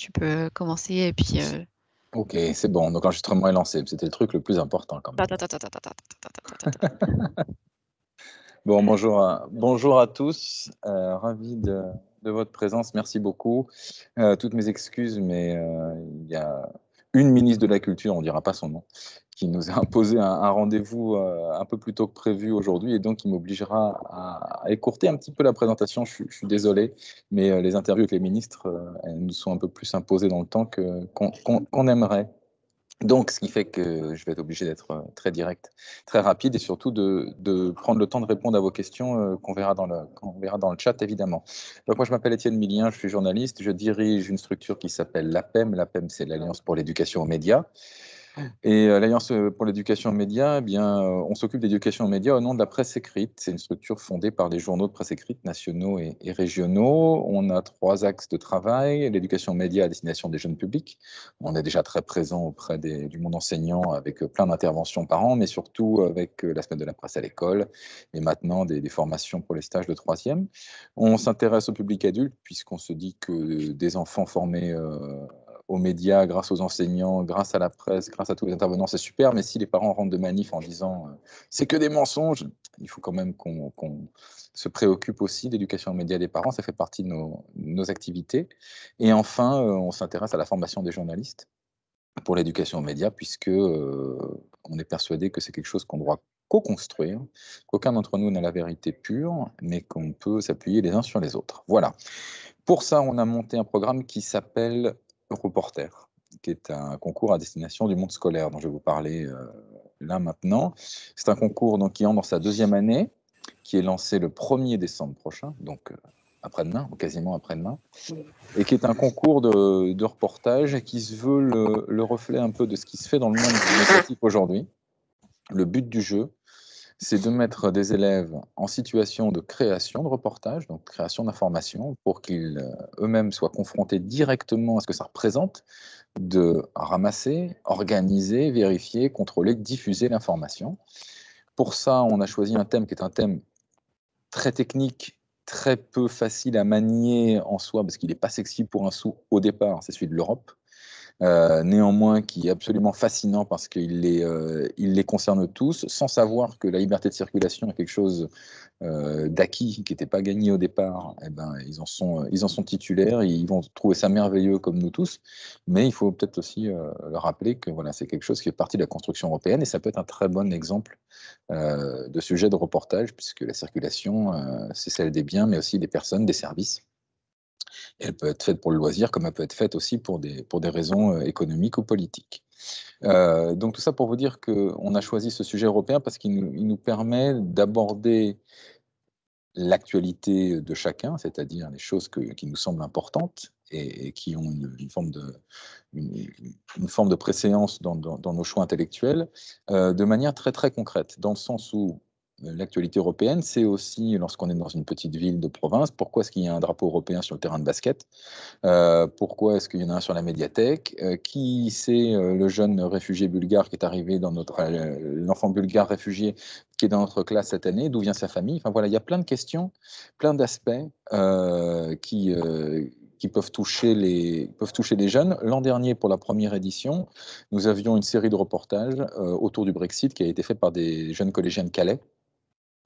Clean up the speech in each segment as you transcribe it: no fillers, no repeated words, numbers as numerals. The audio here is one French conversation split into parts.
tu peux commencer et puis. Ok, c'est bon. Donc l'enregistrement est lancé. C'était le truc le plus important quand même. Bon, bonjour à tous. Ravi de votre présence. Merci beaucoup. Toutes mes excuses, mais il y a une ministre de la Culture, on ne dira pas son nom, qui nous a imposé un rendez-vous un peu plus tôt que prévu aujourd'hui et donc qui m'obligera à écourter un petit peu la présentation. Je suis désolé, mais les interviews avec les ministres, elles nous sont un peu plus imposées dans le temps qu'on aimerait. Donc, ce qui fait que je vais être obligé d'être très direct, très rapide et surtout de prendre le temps de répondre à vos questions qu'on verra dans le chat, évidemment. Donc, moi, je m'appelle Étienne Millien, je suis journaliste, je dirige une structure qui s'appelle l'APEM. L'APEM, c'est l'Alliance pour l'éducation aux médias. Et l'Alliance pour l'éducation aux médias, eh bien, on s'occupe d'éducation aux médias au nom de la presse écrite. C'est une structure fondée par les journaux de presse écrite nationaux et régionaux. On a 3 axes de travail: l'éducation aux médias à destination des jeunes publics. On est déjà très présent auprès du monde enseignant avec plein d'interventions par an, mais surtout avec la semaine de la presse à l'école et maintenant des formations pour les stages de 3e. On s'intéresse au public adulte puisqu'on se dit que des enfants formés aux médias, grâce aux enseignants, grâce à la presse, grâce à tous les intervenants, c'est super, mais si les parents rentrent de manif en disant c'est que des mensonges, il faut quand même qu'on se préoccupe aussi d'éducation aux médias des parents, ça fait partie de nos activités. Et enfin, on s'intéresse à la formation des journalistes pour l'éducation aux médias, puisque on est persuadé que c'est quelque chose qu'on doit co-construire, qu'aucun d'entre nous n'a la vérité pure, mais qu'on peut s'appuyer les uns sur les autres. Voilà. Pour ça, on a monté un programme qui s'appelle Reporter, qui est un concours à destination du monde scolaire dont je vais vous parler là maintenant. C'est un concours donc, qui entre dans sa 2e année, qui est lancé le 1er décembre prochain, donc après-demain, ou quasiment après-demain, et qui est un concours de reportage qui se veut le reflet un peu de ce qui se fait dans le monde médiatique aujourd'hui. Le but du jeu, c'est de mettre des élèves en situation de création de reportage, donc création d'informations, pour qu'ils eux-mêmes soient confrontés directement à ce que ça représente de ramasser, organiser, vérifier, contrôler, diffuser l'information. Pour ça, on a choisi un thème qui est un thème très technique, très peu facile à manier en soi, parce qu'il n'est pas sexy pour un sou au départ, c'est celui de l'Europe. Néanmoins qui est absolument fascinant parce qu'il les concerne tous, sans savoir que la liberté de circulation est quelque chose d'acquis qui n'était pas gagné au départ. Eh ben, ils en sont titulaires, et ils vont trouver ça merveilleux comme nous tous, mais il faut peut-être aussi leur rappeler que voilà, c'est quelque chose qui fait partie de la construction européenne et ça peut être un très bon exemple de sujet de reportage, puisque la circulation, c'est celle des biens, mais aussi des personnes, des services. Et elle peut être faite pour le loisir, comme elle peut être faite aussi pour des raisons économiques ou politiques. Donc tout ça pour vous dire qu'on a choisi ce sujet européen parce qu'il nous permet d'aborder l'actualité de chacun, c'est-à-dire les choses qui nous semblent importantes et qui ont une forme de préséance dans nos choix intellectuels, de manière très très concrète, dans le sens où l'actualité européenne, c'est aussi lorsqu'on est dans une petite ville de province, pourquoi est-ce qu'il y a un drapeau européen sur le terrain de basket? Pourquoi est-ce qu'il y en a un sur la médiathèque? Qui c'est le jeune réfugié bulgare qui est arrivé dans l'enfant bulgare réfugié qui est dans notre classe cette année? D'où vient sa famille? Enfin voilà, il y a plein de questions, plein d'aspects qui peuvent toucher les jeunes. L'an dernier, pour la première édition, nous avions une série de reportages autour du Brexit qui a été fait par des jeunes collégiens de Calais.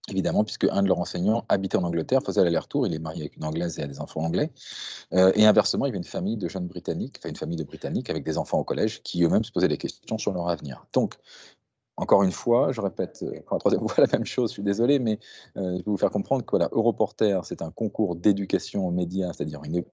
Évidemment, puisque un de leurs enseignants habitait en Angleterre, faisait l'aller-retour, il est marié avec une Anglaise et a des enfants anglais. Et inversement, il y avait une famille de jeunes Britanniques, enfin une famille de Britanniques avec des enfants au collège qui eux-mêmes se posaient des questions sur leur avenir. Donc, encore une fois, je répète pour la 3e fois la même chose, je suis désolé, mais je vais vous faire comprendre que voilà, Europorter, c'est un concours d'éducation aux médias, c'est-à-dire une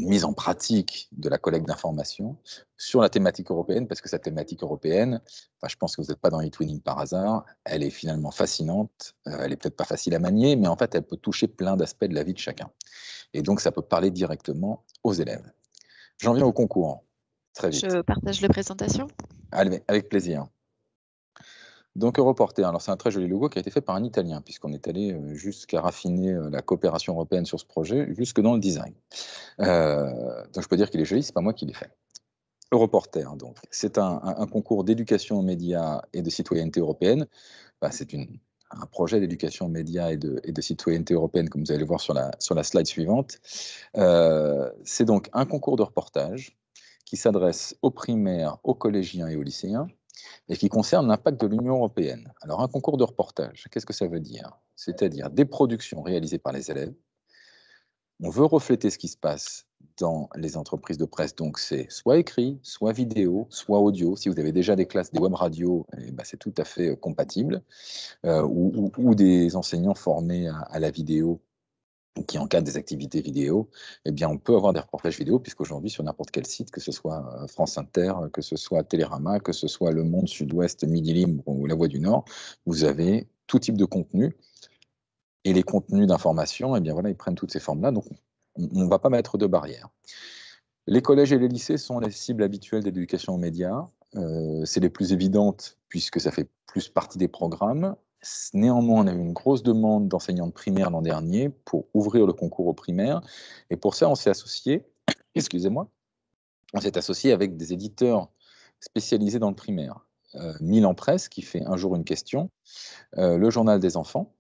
mise en pratique de la collecte d'informations sur la thématique européenne, parce que cette thématique européenne, enfin, je pense que vous n'êtes pas dans e-twinning par hasard, elle est finalement fascinante, elle est peut-être pas facile à manier, mais en fait, elle peut toucher plein d'aspects de la vie de chacun. Et donc, ça peut parler directement aux élèves. J'en viens au concours, très vite. Je partage la présentation. Allez, avec plaisir. Donc Europorter, alors c'est un très joli logo qui a été fait par un Italien, puisqu'on est allé jusqu'à raffiner la coopération européenne sur ce projet, jusque dans le design. Donc je peux dire qu'il est joli, c'est pas moi qui l'ai fait. Europorter, donc, c'est un concours d'éducation aux médias et de citoyenneté européenne. Bah, c'est une un projet d'éducation aux médias et de citoyenneté européenne, comme vous allez le voir sur la slide suivante. C'est donc un concours de reportage qui s'adresse aux primaires, aux collégiens et aux lycéens, et qui concerne l'impact de l'Union européenne. Alors, un concours de reportage, qu'est-ce que ça veut dire? C'est-à-dire des productions réalisées par les élèves. On veut refléter ce qui se passe dans les entreprises de presse, donc c'est soit écrit, soit vidéo, soit audio. Si vous avez déjà des classes, des web radios, eh ben, c'est tout à fait compatible, ou des enseignants formés à la vidéo qui encadrent des activités vidéo, eh bien, on peut avoir des reportages vidéo, puisqu'aujourd'hui, sur n'importe quel site, que ce soit France Inter, que ce soit Télérama, que ce soit Le Monde, Sud-Ouest, Midi Libre ou La Voix du Nord, vous avez tout type de contenu. Et les contenus d'information, eh bien voilà, ils prennent toutes ces formes-là, donc on ne va pas mettre de barrière. Les collèges et les lycées sont les cibles habituelles d'éducation aux médias. C'est les plus évidentes, puisque ça fait plus partie des programmes. Néanmoins, on a eu une grosse demande d'enseignants de primaire l'an dernier pour ouvrir le concours aux primaires. Et pour ça, on s'est associé, excusez-moi, on s'est associé avec des éditeurs spécialisés dans le primaire. Milan Presse, qui fait Un jour une question, le Journal des enfants,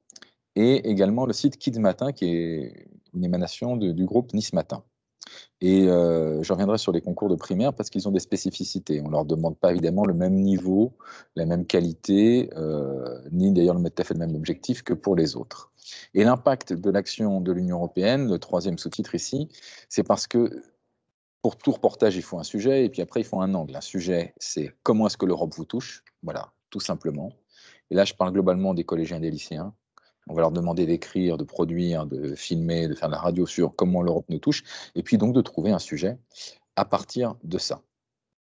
et également le site Kids Matin, qui est une émanation du groupe Nice Matin. Et je reviendrai sur les concours de primaire parce qu'ils ont des spécificités. On ne leur demande pas évidemment le même niveau, la même qualité, ni d'ailleurs tout à fait le même objectif que pour les autres. Et l'impact de l'action de l'Union européenne, le troisième sous-titre ici, c'est parce que pour tout reportage, il faut un sujet et puis après, il faut un angle. Un sujet, c'est comment est-ce que l'Europe vous touche? Voilà, tout simplement. Et là, je parle globalement des collégiens et des lycéens. On va leur demander d'écrire, de produire, de filmer, de faire de la radio sur comment l'Europe nous touche, et puis donc de trouver un sujet à partir de ça.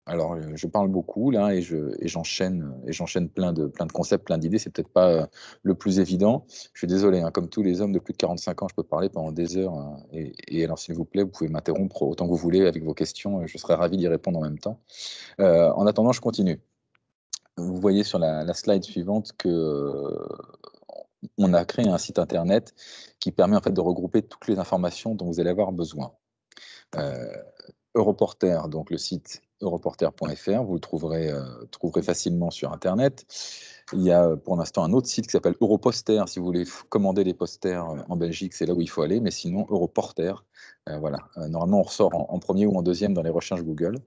Alors, je parle beaucoup là et j'enchaîne plein de concepts, plein d'idées. C'est peut-être pas, le plus évident. Je suis désolé, hein, comme tous les hommes de plus de 45 ans, je peux parler pendant des heures, hein, et alors s'il vous plaît, vous pouvez m'interrompre autant que vous voulez avec vos questions, je serai ravi d'y répondre en même temps. En attendant, je continue. Vous voyez sur la slide suivante que, on a créé un site internet qui permet en fait de regrouper toutes les informations dont vous allez avoir besoin. Europorter, donc le site europorter.fr, vous le trouverez facilement sur internet. Il y a pour l'instant un autre site qui s'appelle Europoster, si vous voulez commander des posters en Belgique, c'est là où il faut aller, mais sinon Europorter, voilà. Normalement on ressort en premier ou en deuxième dans les recherches Google.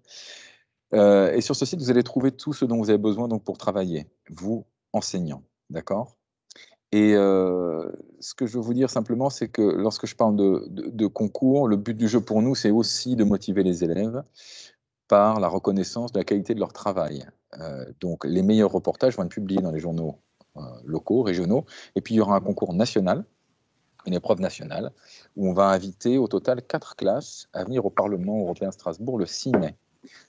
Et sur ce site, vous allez trouver tout ce dont vous avez besoin donc pour travailler, vous, enseignants, d'accord? Et ce que je veux vous dire simplement, c'est que lorsque je parle de concours, le but du jeu pour nous, c'est aussi de motiver les élèves par la reconnaissance de la qualité de leur travail. Donc les meilleurs reportages vont être publiés dans les journaux locaux, régionaux, et puis il y aura un concours national, une épreuve nationale, où on va inviter au total 4 classes à venir au Parlement européen de Strasbourg le 6 mai.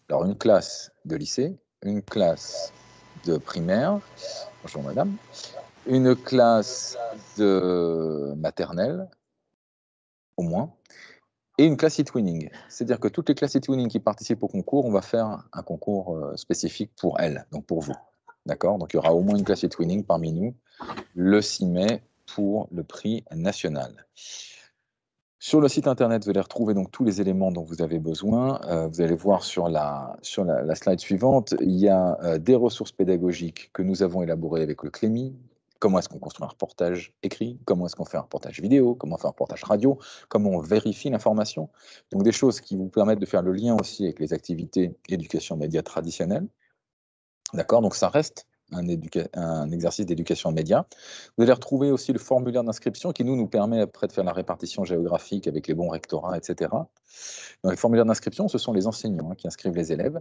Alors une classe de lycée, une classe de primaire, bonjour madame, une classe de maternelle, au moins, et une classe e-twinning. C'est-à-dire que toutes les classes e-twinning qui participent au concours, on va faire un concours spécifique pour elles, donc pour vous. D'accord? Donc il y aura au moins une classe e-twinning parmi nous le 6 mai pour le prix national. Sur le site internet, vous allez retrouver donc tous les éléments dont vous avez besoin. Vous allez voir sur la slide suivante, il y a des ressources pédagogiques que nous avons élaborées avec le CLEMI. Comment est-ce qu'on construit un reportage écrit? Comment est-ce qu'on fait un reportage vidéo? Comment on fait un reportage radio? Comment on vérifie l'information? Donc des choses qui vous permettent de faire le lien aussi avec les activités éducation média traditionnelles. D'accord? Donc ça reste un exercice d'éducation média. Vous allez retrouver aussi le formulaire d'inscription qui nous permet après de faire la répartition géographique avec les bons rectorats, etc. Dans les formulaires d'inscription, ce sont les enseignants qui inscrivent les élèves.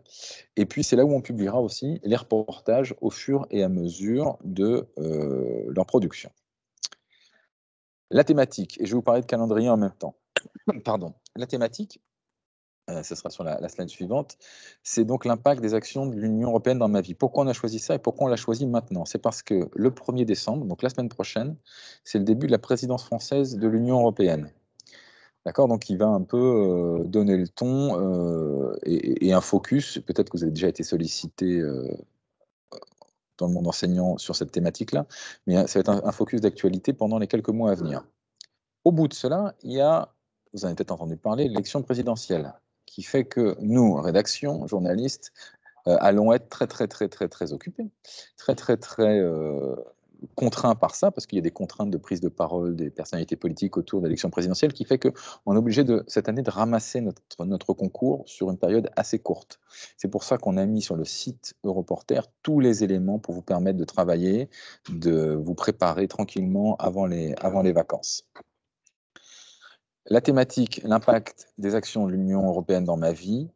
Et puis c'est là où on publiera aussi les reportages au fur et à mesure de leur production. La thématique, et je vais vous parler de calendrier en même temps. Pardon. La thématique, ce sera sur la slide suivante, c'est donc l'impact des actions de l'Union européenne dans ma vie. Pourquoi on a choisi ça et pourquoi on l'a choisi maintenant? C'est parce que le 1er décembre, donc la semaine prochaine, c'est le début de la présidence française de l'Union européenne. D'accord? Donc il va un peu donner le ton et un focus. Peut-être que vous avez déjà été sollicité dans le monde enseignant sur cette thématique-là, mais ça va être un focus d'actualité pendant les quelques mois à venir. Au bout de cela, il y a, vous en avez peut-être entendu parler, l'élection présidentielle, qui fait que nous, rédaction, journalistes, allons être très occupés, très contraint par ça, parce qu'il y a des contraintes de prise de parole des personnalités politiques autour de l'élection présidentielle, qui fait qu'on est obligé cette année de ramasser notre concours sur une période assez courte. C'est pour ça qu'on a mis sur le site Europorter tous les éléments pour vous permettre de travailler, de vous préparer tranquillement avant les vacances. La thématique, l'impact des actions de l'Union européenne dans ma vie,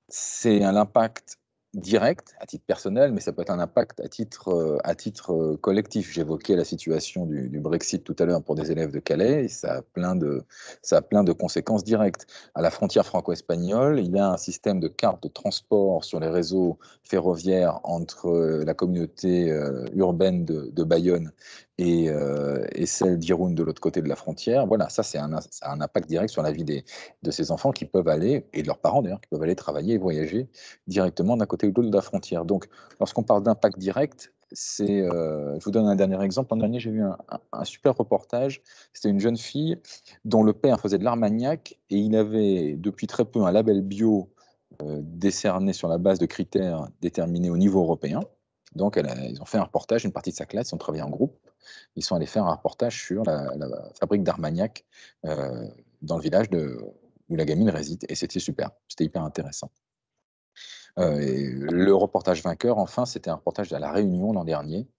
c'est l'impact direct à titre personnel, mais ça peut être un impact à titre collectif. J'évoquais la situation du Brexit tout à l'heure pour des élèves de Calais, et ça a plein de conséquences directes. À la frontière franco-espagnole, il y a un système de cartes de transport sur les réseaux ferroviaires entre la communauté urbaine de Bayonne et celle d'Irún de l'autre côté de la frontière. Voilà, ça a un impact direct sur la vie de ces enfants qui peuvent aller, et de leurs parents d'ailleurs, qui peuvent aller travailler et voyager directement d'un côté ou de l'autre de la frontière. Donc, lorsqu'on parle d'impact direct, je vous donne un dernier exemple. L'an dernier, j'ai vu un super reportage. C'était une jeune fille dont le père faisait de l'Armagnac et il avait depuis très peu un label bio décerné sur la base de critères déterminés au niveau européen. Donc, ils ont fait un reportage, une partie de sa classe, ils ont travaillé en groupe. Ils sont allés faire un reportage sur la fabrique d'Armagnac dans le village où la gamine réside. Et c'était super, c'était hyper intéressant. Et le reportage vainqueur, enfin, c'était un reportage à La Réunion l'an dernier.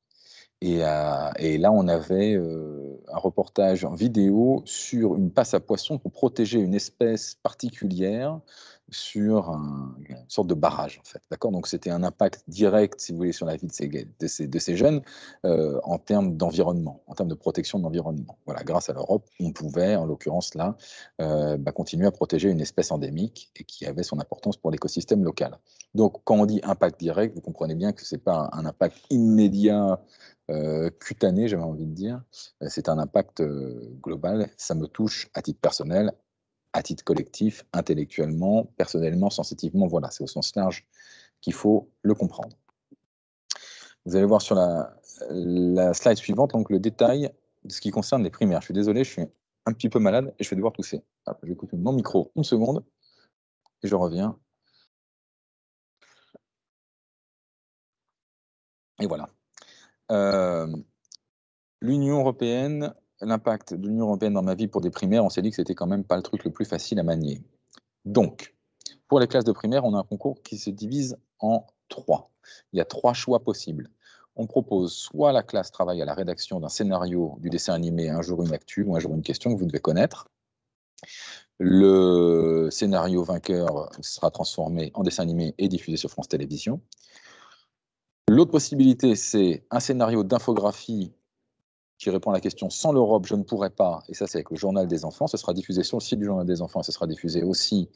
Et là, on avait un reportage en vidéo sur une passe à poissons pour protéger une espèce particulière sur une sorte de barrage, en fait. D'accord. Donc, c'était un impact direct, si vous voulez, sur la vie de ces jeunes en termes d'environnement, en termes de protection de l'environnement. Voilà, grâce à l'Europe, on pouvait, en l'occurrence là, continuer à protéger une espèce endémique et qui avait son importance pour l'écosystème local. Donc, quand on dit impact direct, vous comprenez bien que ce n'est pas un impact immédiat cutané, j'avais envie de dire. C'est un impact global. Ça me touche à titre personnel, à titre collectif, intellectuellement, personnellement, sensitivement. Voilà, c'est au sens large qu'il faut le comprendre. Vous allez voir sur la slide suivante, donc le détail de ce qui concerne les primaires. Je suis désolé, je suis un petit peu malade et je vais devoir tousser. Alors, je vais couper mon micro une seconde et je reviens. Et voilà. L'Union européenne, l'impact de l'Union européenne dans ma vie pour des primaires, on s'est dit que c'était quand même pas le truc le plus facile à manier. Donc, pour les classes de primaire, on a un concours qui se divise en 3. Il y a 3 choix possibles. On propose soit la classe travaille à la rédaction d'un scénario du dessin animé Un jour une actu ou Un jour une question que vous devez connaître. Le scénario vainqueur sera transformé en dessin animé et diffusé sur France Télévisions. L'autre possibilité, c'est un scénario d'infographie qui répond à la question « Sans l'Europe, je ne pourrais pas », et ça c'est avec le Journal des enfants, ce sera diffusé sur le site du Journal des enfants, ce sera diffusé aussi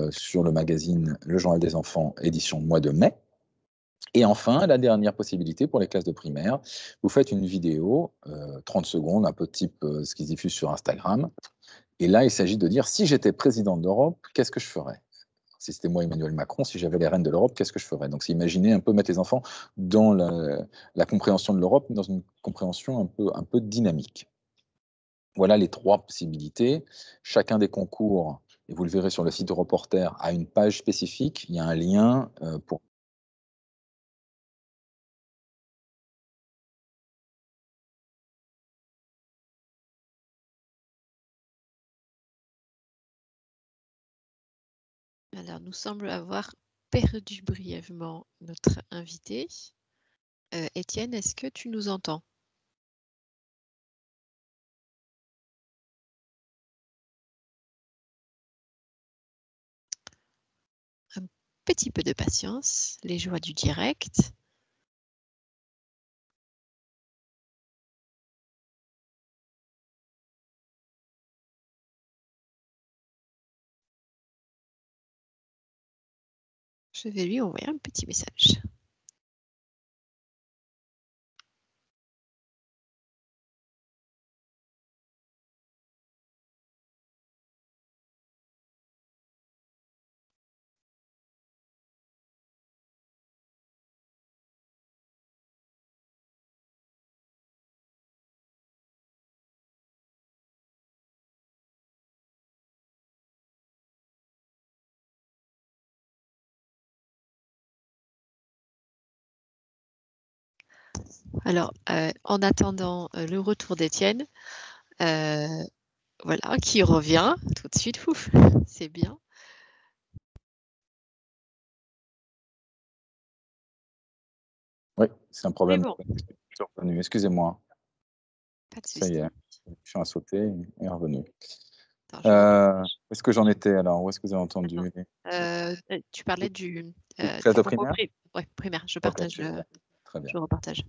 sur le magazine Le Journal des enfants, édition mois de mai. Et enfin, la dernière possibilité pour les classes de primaire, vous faites une vidéo, 30 secondes, un peu type ce qui se diffuse sur Instagram, et là il s'agit de dire « Si j'étais président de l'Europe, qu'est-ce que je ferais ?» Si c'était moi, Emmanuel Macron, si j'avais les rênes de l'Europe, qu'est-ce que je ferais? Donc, c'est imaginer un peu mettre les enfants dans la compréhension de l'Europe, dans une compréhension un peu dynamique. Voilà les 3 possibilités. Chacun des concours, et vous le verrez sur le site de Reporter, a une page spécifique. Il y a un lien pour Alors, nous semble avoir perdu brièvement notre invité. Étienne, est-ce que tu nous entends? Un petit peu de patience, les joies du direct. Je vais lui envoyer un petit message. Alors, en attendant le retour d'Étienne, voilà, qui revient tout de suite, ouf, c'est bien. Oui, c'est un problème. Bon. Je suis revenu, excusez-moi. Pas de Ça souci. y est, je suis sauté et revenu. Attends, Où est-ce que j'en étais alors? Où est-ce que vous avez entendu? tu parlais du Classe de concours primaire? primaire. Je Ok, partage, très bien. je repartage.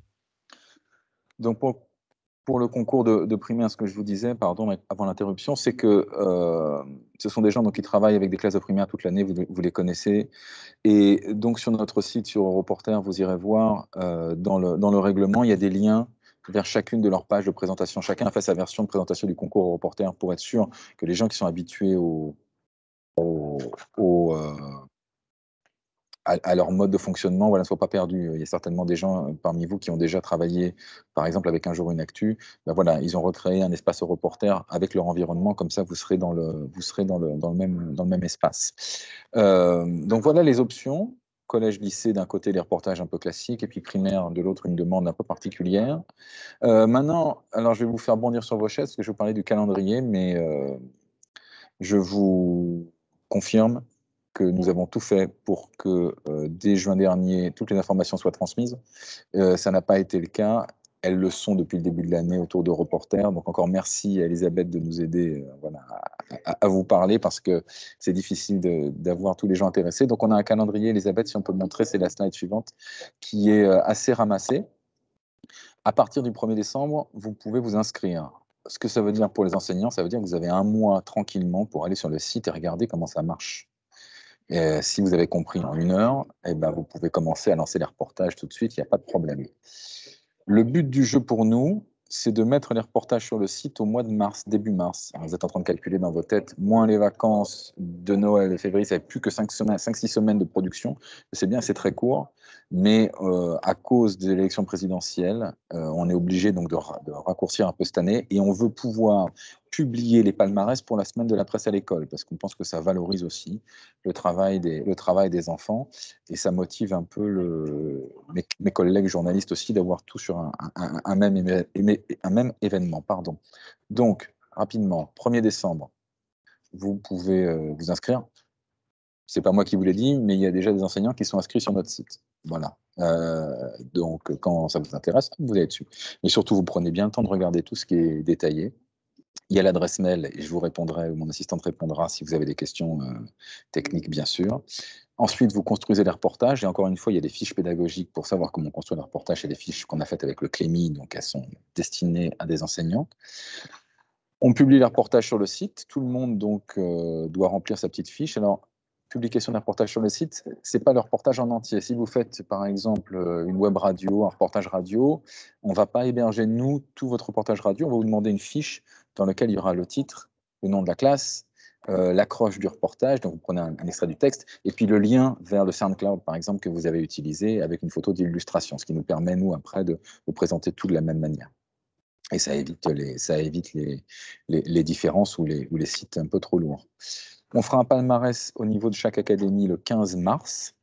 Donc pour le concours de primaire, ce que je vous disais, pardon, avant l'interruption, c'est que ce sont des gens donc, qui travaillent avec des classes de primaire toute l'année, vous les connaissez. Et donc sur notre site, sur Europorter, vous irez voir, dans le règlement, il y a des liens vers chacune de leurs pages de présentation. Chacun a fait sa version de présentation du concours Europorter pour être sûr que les gens qui sont habitués à leur mode de fonctionnement, voilà, ne soient pas perdus. Il y a certainement des gens parmi vous qui ont déjà travaillé, par exemple, avec Un jour une actu. Ben voilà, ils ont recréé un espace Europorter avec leur environnement, comme ça vous serez dans le même espace. Donc voilà les options. Collège, lycée, d'un côté, les reportages un peu classiques, et puis primaire, de l'autre, une demande un peu particulière. Maintenant, alors je vais vous faire bondir sur vos chaises, parce que je vous parlais du calendrier, mais je vous confirme que nous avons tout fait pour que dès juin dernier, toutes les informations soient transmises. Ça n'a pas été le cas. Elles le sont depuis le début de l'année autour de Reporters. Donc encore merci à Elisabeth de nous aider voilà, à vous parler parce que c'est difficile d'avoir tous les gens intéressés. Donc on a un calendrier, Elisabeth, si on peut le montrer, c'est la slide suivante, qui est assez ramassé. À partir du 1er décembre, vous pouvez vous inscrire. Ce que ça veut dire pour les enseignants, ça veut dire que vous avez un mois tranquillement pour aller sur le site et regarder comment ça marche. Et si vous avez compris en 1 heure, eh ben, vous pouvez commencer à lancer les reportages tout de suite, il n'y a pas de problème. Le but du jeu pour nous, c'est de mettre les reportages sur le site au mois de mars, début mars. Alors, vous êtes en train de calculer dans vos têtes, moins les vacances de Noël et février, ça fait plus que 5-6 semaines de production. C'est bien, c'est très court, mais à cause de l'élection présidentielle, on est obligé donc de raccourcir un peu cette année et on veut pouvoir publier les palmarès pour la semaine de la presse à l'école, parce qu'on pense que ça valorise aussi le travail des enfants et ça motive un peu mes collègues journalistes aussi d'avoir tout sur un même événement. Pardon. Donc, rapidement, 1er décembre, vous pouvez vous inscrire. C'est pas moi qui vous l'ai dit, mais il y a déjà des enseignants qui sont inscrits sur notre site. Voilà. Donc, quand ça vous intéresse, vous allez dessus. Mais surtout, vous prenez bien le temps de regarder tout ce qui est détaillé. Il y a l'adresse mail et je vous répondrai, ou mon assistante répondra si vous avez des questions techniques, bien sûr. Ensuite, vous construisez les reportages. Et encore une fois, il y a des fiches pédagogiques pour savoir comment construire les reportages. Il y a des fiches qu'on a faites avec le Clémy, donc elles sont destinées à des enseignants. On publie les reportages sur le site. Tout le monde donc doit remplir sa petite fiche. Alors, publication des reportages sur le site, c'est pas le reportage en entier. Si vous faites, par exemple, une web radio, un reportage radio, on ne va pas héberger, nous, tout votre reportage radio. On va vous demander une fiche dans laquelle il y aura le titre, le nom de la classe, l'accroche du reportage, donc vous prenez un extrait du texte, et puis le lien vers le SoundCloud, par exemple, que vous avez utilisé avec une photo d'illustration, ce qui nous permet, nous, après, de présenter tout de la même manière. Et ça évite les différences ou les sites un peu trop lourds. On fera un palmarès au niveau de chaque académie le 15 mars,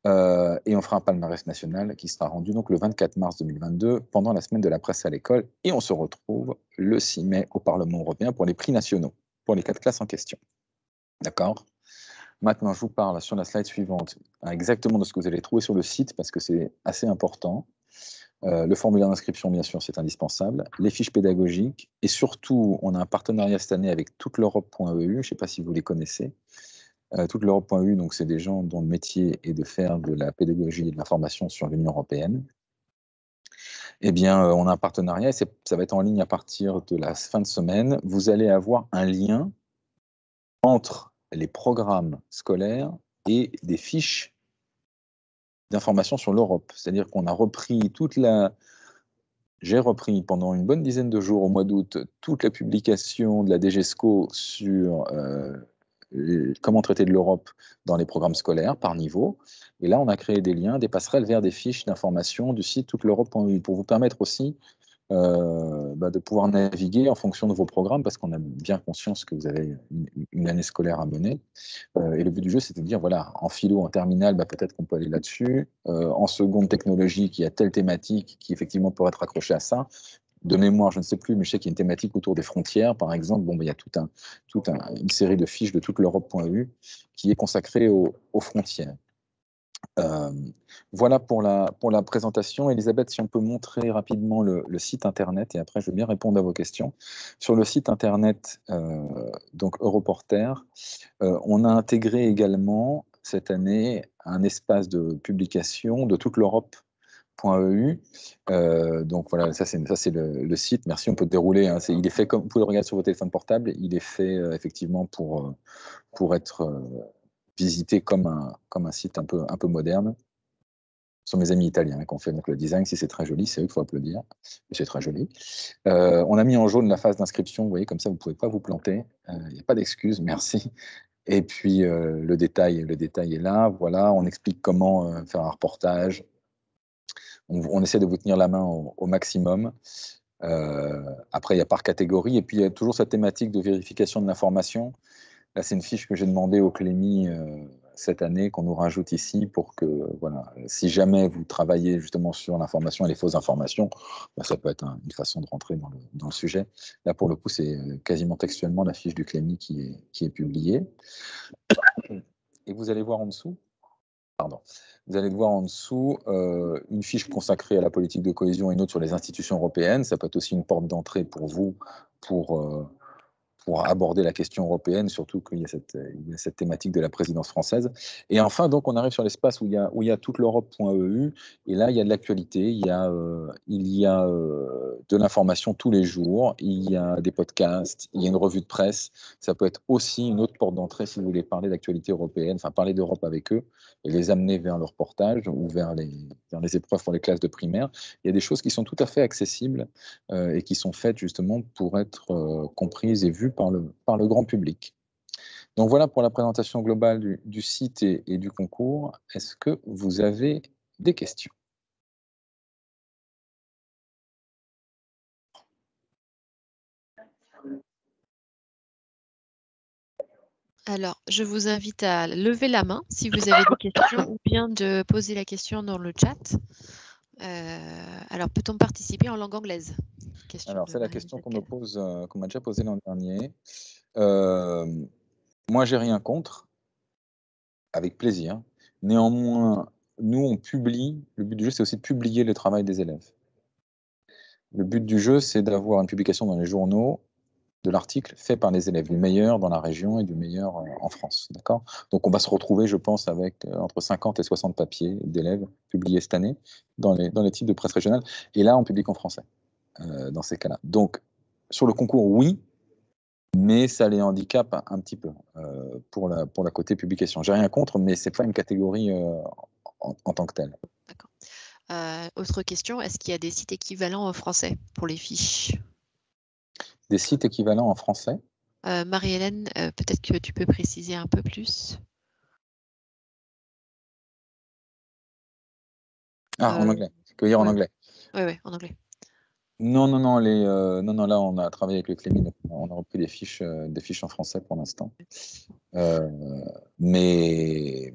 et on fera un palmarès national qui sera rendu donc le 24 mars 2022 pendant la semaine de la presse à l'école, et on se retrouve le 6 mai au Parlement européen pour les prix nationaux, pour les 4 classes en question. D'accord? Maintenant, je vous parle sur la slide suivante exactement de ce que vous allez trouver sur le site, parce que c'est assez important. Le formulaire d'inscription, bien sûr, c'est indispensable. Les fiches pédagogiques. Et surtout, on a un partenariat cette année avec touteleurope.eu. Je ne sais pas si vous les connaissez. Touteleurope.eu, donc c'est des gens dont le métier est de faire de la pédagogie et de l'information sur l'Union européenne. Eh bien, on a un partenariat et ça va être en ligne à partir de la fin de semaine. Vous allez avoir un lien entre les programmes scolaires et des fiches d'information sur l'Europe. C'est-à-dire qu'on a repris j'ai repris pendant une bonne dizaine de jours au mois d'août toute la publication de la DGESCO sur comment traiter de l'Europe dans les programmes scolaires par niveau. Et là, on a créé des liens, des passerelles vers des fiches d'information du site touteleurope.eu pour vous permettre aussi de pouvoir naviguer en fonction de vos programmes, parce qu'on a bien conscience que vous avez une année scolaire à mener. Et le but du jeu, c'était de dire, voilà, en philo, en terminale, peut-être qu'on peut aller là-dessus. En seconde technologique, il y a telle thématique qui effectivement pourrait être accrochée à ça. De mémoire, je ne sais plus, mais je sais qu'il y a une thématique autour des frontières, par exemple. Bon, il y a une série de fiches de toute l'Europe.eu qui est consacrée aux frontières. Voilà pour la présentation. Elisabeth, si on peut montrer rapidement le site internet, et après je vais bien répondre à vos questions. Sur le site internet, donc Europorter, on a intégré également cette année un espace de publication de toute l'Europe.eu. Donc voilà, ça c'est le site. Merci, on peut dérouler. Hein. Il est fait comme vous pouvez le regarder sur vos téléphones portables. Il est fait effectivement pour être visité comme un site un peu moderne. Ce sont mes amis italiens qui ont fait donc le design. Si c'est très joli, c'est eux qu'il faut applaudir. C'est très joli. On a mis en jaune la phase d'inscription. Vous voyez, comme ça, vous ne pouvez pas vous planter. Il n'y a pas d'excuse, merci. Et puis, le détail est là. Voilà, on explique comment faire un reportage. On essaie de vous tenir la main au maximum. Après, il y a par catégorie. Et puis, il y a toujours cette thématique de vérification de l'information. Là, c'est une fiche que j'ai demandé au Clémy cette année, qu'on nous rajoute ici pour que, voilà, si jamais vous travaillez justement sur l'information et les fausses informations, ça peut être une façon de rentrer dans le sujet. Là, pour le coup, c'est quasiment textuellement la fiche du Clémy qui est publiée. Et vous allez voir en dessous, vous allez voir en dessous une fiche consacrée à la politique de cohésion et une autre sur les institutions européennes. Ça peut être aussi une porte d'entrée pour vous, pour aborder la question européenne, surtout qu'il y a cette thématique de la présidence française. Et enfin, donc, on arrive sur l'espace où il y a toute l'Europe.eu, et là, il y a de l'actualité, il y a de l'information tous les jours, il y a des podcasts, il y a une revue de presse. Ça peut être aussi une autre porte d'entrée si vous voulez parler d'actualité européenne, enfin parler d'Europe avec eux, et les amener vers le reportage ou vers les épreuves pour les classes de primaire. Il y a des choses qui sont tout à fait accessibles et qui sont faites justement pour être comprises et vues par le grand public. Donc voilà pour la présentation globale du site et du concours. Est-ce que vous avez des questions? Alors, je vous invite à lever la main si vous avez des questions ou bien de poser la question dans le chat. Alors, peut-on participer en langue anglaise? Alors, c'est la question qu'on m'a déjà posée l'an dernier. Moi, j'ai rien contre, avec plaisir. Néanmoins, nous, on publie. Le but du jeu, c'est aussi de publier le travail des élèves. Le but du jeu, c'est d'avoir une publication dans les journaux de l'article fait par les élèves, du meilleur dans la région et du meilleur en France. D'accord ? Donc, on va se retrouver, je pense, avec entre 50 et 60 papiers d'élèves publiés cette année dans les titres de presse régionale. Et là, on publie en français, dans ces cas-là. Donc, sur le concours, oui, mais ça les handicape un petit peu pour la côté publication. J'ai rien contre, mais ce n'est pas une catégorie en tant que telle. D'accord. Autre question, est-ce qu'il y a des sites équivalents en français pour les fiches? Des sites équivalents en français? Marie-Hélène, peut-être que tu peux préciser un peu plus. En anglais. Que dire en anglais? Oui, en anglais. Non, là, on a travaillé avec le Clémy, donc on a repris des fiches en français pour l'instant. Mais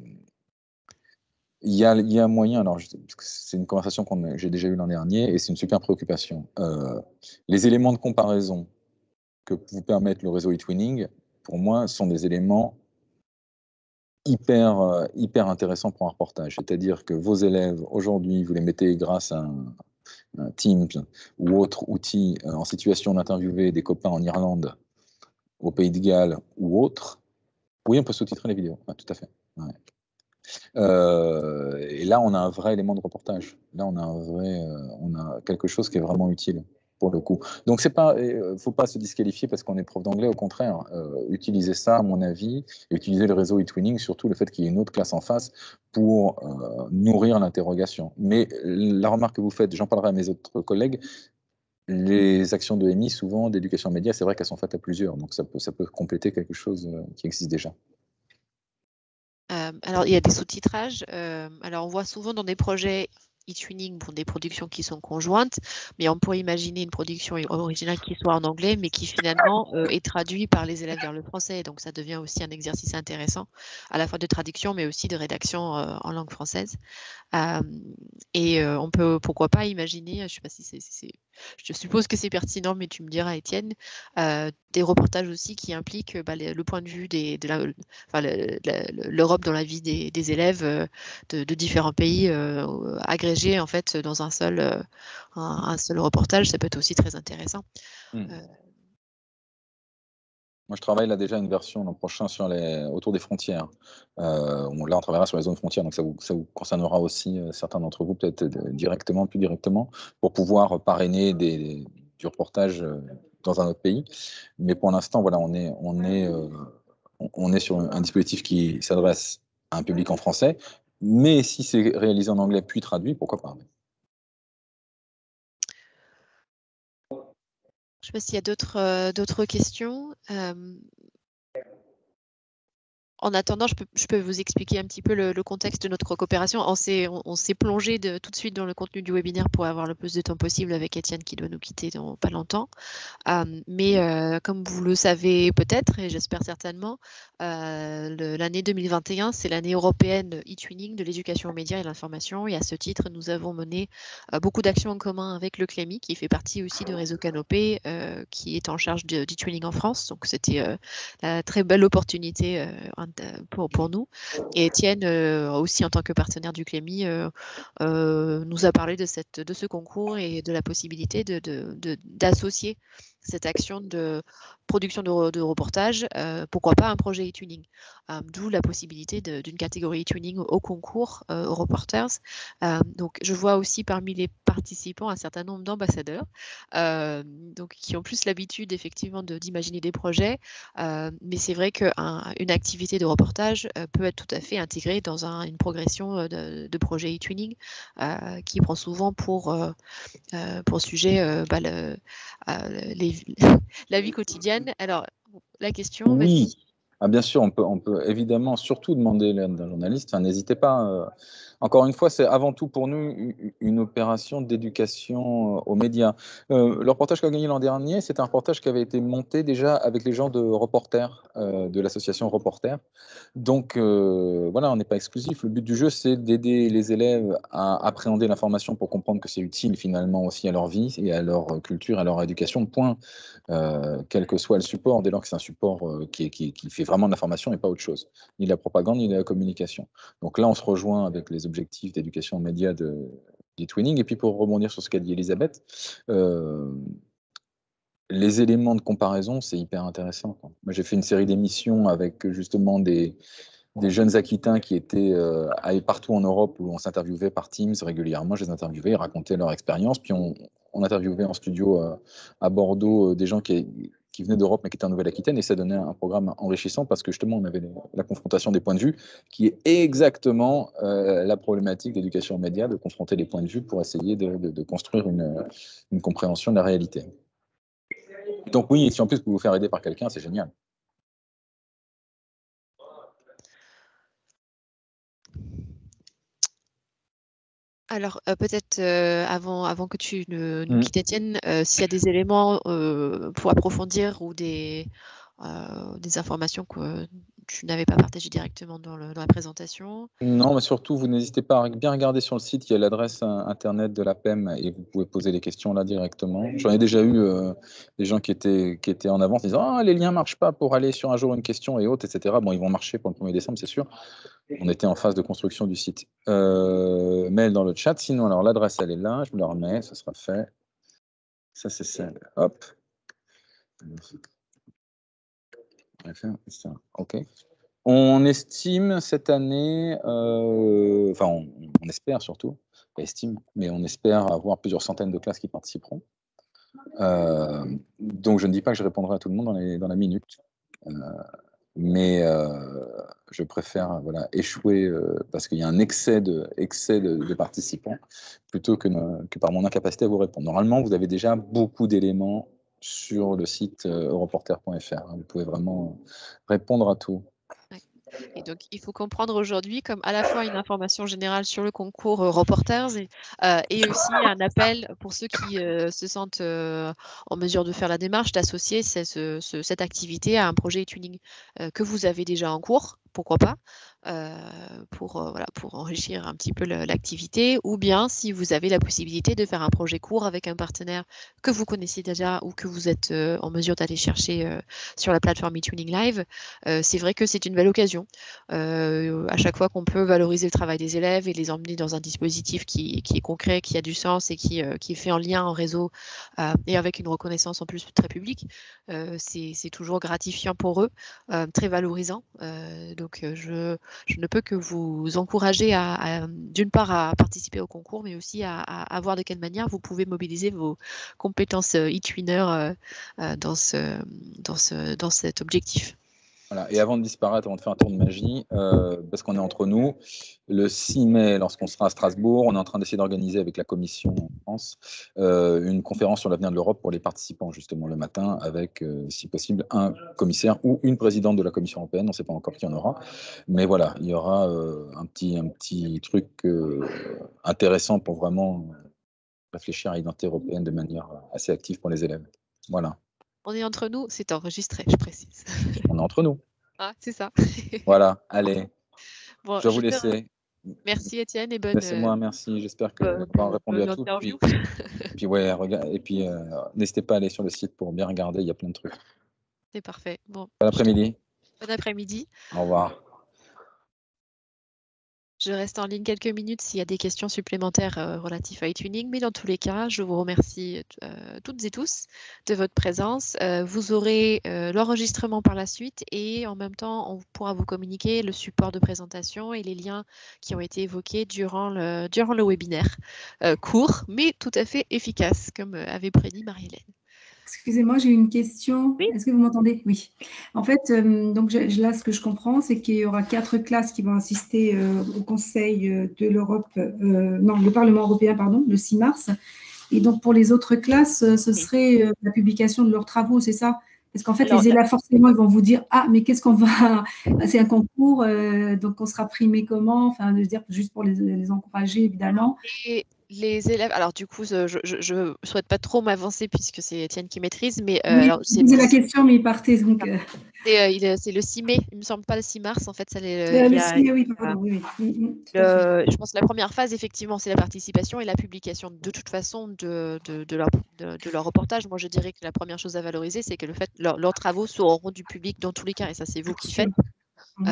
il y a moyen, alors c'est une conversation que j'ai déjà eue l'an dernier, et c'est une super préoccupation. Les éléments de comparaison que vous permettre le réseau eTwinning, pour moi, sont des éléments hyper intéressants pour un reportage. C'est-à-dire que vos élèves, aujourd'hui, vous les mettez grâce à un Teams ou autre outil en situation d'interviewer des copains en Irlande, au Pays de Galles ou autre. Oui, on peut sous-titrer les vidéos, tout à fait. Ouais. Et là, on a un vrai élément de reportage. Là, on a quelque chose qui est vraiment utile pour le coup. Donc, faut pas se disqualifier parce qu'on est prof d'anglais. Au contraire, utilisez ça, à mon avis, et utilisez le réseau eTwinning, surtout le fait qu'il y ait une autre classe en face pour nourrir l'interrogation. Mais la remarque que vous faites, j'en parlerai à mes autres collègues, les actions de MI, souvent d'éducation média, c'est vrai qu'elles sont faites à plusieurs. Donc, ça peut compléter quelque chose qui existe déjà. Alors, il y a des sous-titrages. Alors, on voit souvent dans des projets e-twinning pour des productions qui sont conjointes, mais on pourrait imaginer une production originale qui soit en anglais, mais qui finalement est traduite par les élèves vers le français. Donc ça devient aussi un exercice intéressant, à la fois de traduction, mais aussi de rédaction en langue française. On peut, pourquoi pas, imaginer, je sais pas si je suppose que c'est pertinent, mais tu me diras, Étienne, des reportages aussi qui impliquent le point de vue l'Europe dans la vie des élèves de différents pays agrégés en fait dans un seul reportage. Ça peut être aussi très intéressant. Moi, je travaille là déjà une version l'an prochain autour des frontières. Là, on travaillera sur les zones frontières, donc ça vous concernera aussi certains d'entre vous, peut-être directement, plus directement, pour pouvoir parrainer du reportage dans un autre pays. Mais pour l'instant, voilà, on est sur un dispositif qui s'adresse à un public en français, mais si c'est réalisé en anglais puis traduit, pourquoi pas. Je ne sais pas s'il y a d'autres questions. En attendant, je peux vous expliquer un petit peu le contexte de notre coopération. On s'est plongé tout de suite dans le contenu du webinaire pour avoir le plus de temps possible avec Étienne qui doit nous quitter dans pas longtemps. Comme vous le savez peut-être, et j'espère certainement, l'année 2021, c'est l'année européenne e-twinning de l'éducation aux médias et l'information. Et à ce titre, nous avons mené beaucoup d'actions en commun avec le CLEMI, qui fait partie aussi de Réseau Canopé, qui est en charge d'e-twinning en France. Donc, c'était la très belle opportunité pour nous. Et Étienne, aussi en tant que partenaire du CLEMI, nous a parlé de ce concours et de la possibilité d'associer cette action de production de reportage, pourquoi pas un projet e-tuning. D'où la possibilité d'une catégorie e-tuning au concours aux reporters. Donc, je vois aussi parmi les participants un certain nombre d'ambassadeurs qui ont plus l'habitude effectivement d'imaginer des projets. Mais c'est vrai qu'une activité de reportage peut être tout à fait intégrée dans une progression de projet e-tuning qui prend souvent pour sujet la vie quotidienne. Alors, la question... Oui, bien sûr, on peut évidemment surtout demander l'aide d'un journaliste. Enfin, n'hésitez pas. Encore une fois, c'est avant tout pour nous une opération d'éducation aux médias. Le reportage qu'a gagné l'an dernier, c'est un reportage qui avait été monté déjà avec les gens de Reporters, de l'association Reporters. Donc voilà, on n'est pas exclusif. Le but du jeu, c'est d'aider les élèves à appréhender l'information pour comprendre que c'est utile finalement aussi à leur vie et à leur culture, à leur éducation. Point. Quel que soit le support, dès lors que c'est un support qui fait vraiment de l'information et pas autre chose, ni de la propagande, ni de la communication. Donc là, on se rejoint avec les objectifs d'éducation aux médias des Twinning. Et puis pour rebondir sur ce qu'a dit Elisabeth, les éléments de comparaison, c'est hyper intéressant. Moi, j'ai fait une série d'émissions avec justement des jeunes Aquitains qui étaient partout en Europe où on s'interviewait par Teams régulièrement. Je les interviewais, ils racontaient leur expérience. Puis on interviewait en studio à Bordeaux des gens qui venaient d'Europe mais qui étaient en Nouvelle-Aquitaine. Et ça donnait un programme enrichissant parce que justement, on avait la confrontation des points de vue qui est exactement la problématique d'éducation aux médias, de confronter les points de vue pour essayer de construire une compréhension de la réalité. Donc oui, si en plus vous vous faire aider par quelqu'un, c'est génial. Alors, peut-être avant que tu nous quittes, Étienne, s'il y a des éléments pour approfondir ou des informations que tu n'avais pas partagées directement dans la présentation. Non, mais surtout, vous n'hésitez pas à bien regarder sur le site, il y a l'adresse internet de la PEM et vous pouvez poser les questions là directement. J'en ai déjà eu des gens qui étaient en avance, disant « Ah, les liens ne marchent pas pour aller sur un jour une question et autres, etc. » Bon, ils vont marcher pour le 1er décembre, c'est sûr. On était en phase de construction du site. Mail dans le chat. Sinon, alors l'adresse, elle est là. Je vous la remets. Ça sera fait. Ça, c'est celle. Hop. OK. On estime cette année, enfin, on espère surtout, pas estime, mais on espère avoir plusieurs centaines de classes qui participeront. Donc, je ne dis pas que je répondrai à tout le monde dans la minute. Mais je préfère échouer parce qu'il y a un excès de participants plutôt que par mon incapacité à vous répondre. Normalement, vous avez déjà beaucoup d'éléments sur le site europorter.fr. Vous pouvez vraiment répondre à tout. Et donc, il faut comprendre aujourd'hui comme à la fois une information générale sur le concours Reporters et aussi un appel pour ceux qui se sentent en mesure de faire la démarche d'associer cette activité à un projet e-tuning que vous avez déjà en cours, pourquoi pas, voilà, pour enrichir un petit peu l'activité, ou bien si vous avez la possibilité de faire un projet court avec un partenaire que vous connaissez déjà ou que vous êtes en mesure d'aller chercher sur la plateforme eTuning Live, c'est vrai que c'est une belle occasion. À chaque fois qu'on peut valoriser le travail des élèves et les emmener dans un dispositif qui est concret, qui a du sens et qui est fait en lien, en réseau et avec une reconnaissance en plus très publique, c'est toujours gratifiant pour eux, très valorisant. Donc je ne peux que vous encourager d'une part à participer au concours, mais aussi à voir de quelle manière vous pouvez mobiliser vos compétences e-twinner dans cet objectif. Voilà. Et avant de disparaître, avant de faire un tour de magie, parce qu'on est entre nous, le 6 mai, lorsqu'on sera à Strasbourg, on est en train d'essayer d'organiser avec la Commission en France une conférence sur l'avenir de l'Europe pour les participants, justement, le matin, avec, si possible, un commissaire ou une présidente de la Commission européenne. On ne sait pas encore qui en aura. Mais voilà, il y aura un petit truc intéressant pour vraiment réfléchir à l'identité européenne de manière assez active pour les élèves. Voilà. On est entre nous, c'est enregistré, je précise. On est entre nous. Ah, c'est ça. Voilà, allez. Bon, Je dois vous laisser. Merci Étienne et C'est moi, merci. J'espère que avoir répondu à tout. interview. Puis ouais, et puis n'hésitez pas à aller sur le site pour bien regarder, il y a plein de trucs. C'est parfait. Bon, Bon après-midi. Bon après-midi. Au revoir. Je reste en ligne quelques minutes s'il y a des questions supplémentaires relatives à eTuning, mais dans tous les cas, je vous remercie toutes et tous de votre présence. Vous aurez l'enregistrement par la suite et en même temps, on pourra vous communiquer le support de présentation et les liens qui ont été évoqués durant le webinaire. Court, mais tout à fait efficace, comme avait prédit Marie-Hélène. Excusez-moi, j'ai une question. Oui. Est-ce que vous m'entendez? Oui. En fait, donc là, ce que je comprends, c'est qu'il y aura 4 classes qui vont assister au Conseil de l'Europe, non, le Parlement européen, pardon, le 6 mars. Et donc, pour les autres classes, ce serait la publication de leurs travaux, c'est ça? Parce qu'en fait, les élèves, forcément, ils vont vous dire « Ah, mais qu'est-ce qu'on va… C'est un concours, donc on sera primé comment ?» Enfin, je veux dire, juste pour les encourager, évidemment. Et les élèves, alors du coup, je ne souhaite pas trop m'avancer puisque c'est Étienne qui maîtrise, mais oui, c'est la question, mais il partait donc. C'est le 6 mai, il ne me semble pas le 6 mars, en fait. Ça, le 6 mai, oui, pardon, oui. Je pense que la première phase, effectivement, c'est la participation et la publication de toute façon de leur reportage. Moi, je dirais que la première chose à valoriser, c'est que leurs travaux seront rendus publics dans tous les cas, et ça, c'est vous qui faites.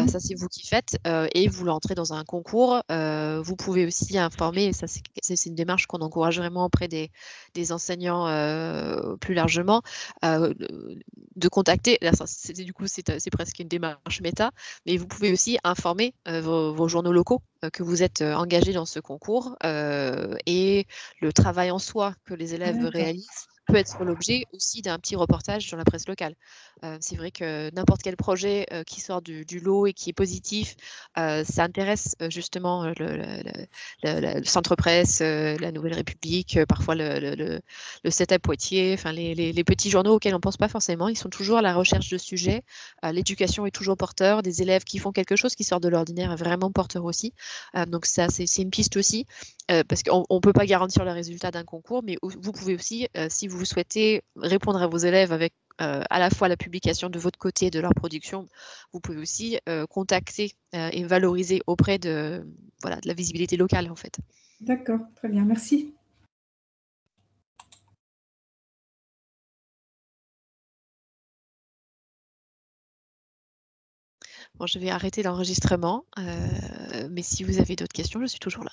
Ça, c'est vous qui faites et vous l'entrez dans un concours. Vous pouvez aussi informer, et ça, c'est une démarche qu'on encourage vraiment auprès des enseignants plus largement, de contacter. Là, du coup, c'est presque une démarche méta, mais vous pouvez aussi informer vos journaux locaux que vous êtes engagés dans ce concours et le travail en soi que les élèves réalisent peut être l'objet aussi d'un petit reportage dans la presse locale. C'est vrai que n'importe quel projet qui sort du lot et qui est positif, ça intéresse justement le Centre Presse, la Nouvelle République, parfois le 7 Poitiers, enfin les petits journaux auxquels on ne pense pas forcément. Ils sont toujours à la recherche de sujets. L'éducation est toujours porteur. Des élèves qui font quelque chose qui sort de l'ordinaire est vraiment porteur aussi. Donc ça, c'est une piste aussi. Parce qu'on ne peut pas garantir le résultat d'un concours, mais vous pouvez aussi, si vous souhaitez répondre à vos élèves avec à la fois la publication de votre côté de leur production, vous pouvez aussi contacter et valoriser auprès de la visibilité locale en fait. D'accord, très bien, merci. Bon, je vais arrêter l'enregistrement, mais si vous avez d'autres questions, je suis toujours là.